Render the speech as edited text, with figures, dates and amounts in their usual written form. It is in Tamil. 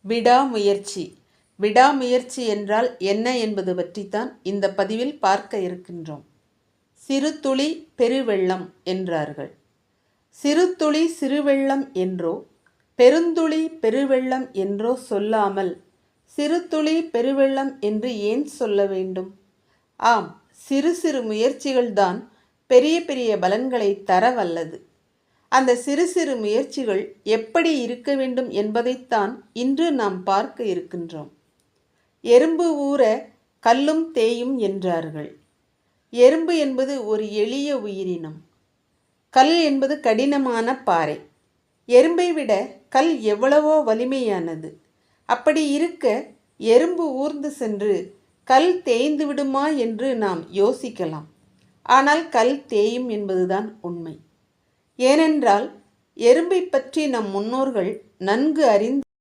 விடாமுயற்சி. விடாமுயற்சி என்றால் என்ன என்பது பற்றித்தான் இந்த பதிவில் பார்க்க இருக்கின்றோம். சிறு துளி பெருவெள்ளம் என்றார்கள். சிறு துளி சிறுவெள்ளம் என்றோ பெருந்துளி பெருவெள்ளம் என்றோ சொல்லாமல் சிறு துளி பெருவெள்ளம் என்று ஏன் சொல்ல வேண்டும்? ஆம், சிறு சிறு முயற்சிகள்தான் பெரிய பெரிய பலன்களை தர வல்லது. அந்த சிறு சிறு முயற்சிகள் எப்படி இருக்க வேண்டும் என்பதைத்தான் இன்று நாம் பார்க்க இருக்கின்றோம். எறும்பு ஊற கல்லும் தேயும் என்றார்கள். எறும்பு என்பது ஒரு எளிய உயிரினம். கல் என்பது கடினமான பாறை. எறும்பை விட கல் எவ்வளவோ வலிமையானது. அப்படி இருக்க எறும்பு ஊர்ந்து சென்று கல் தேய்ந்து விடுமா என்று நாம் யோசிக்கலாம். ஆனால் கல் தேயும் என்பதுதான் உண்மை. ஏனென்றால் எறும்பை பற்றி நம் முன்னோர்கள் நன்கு அறிந்து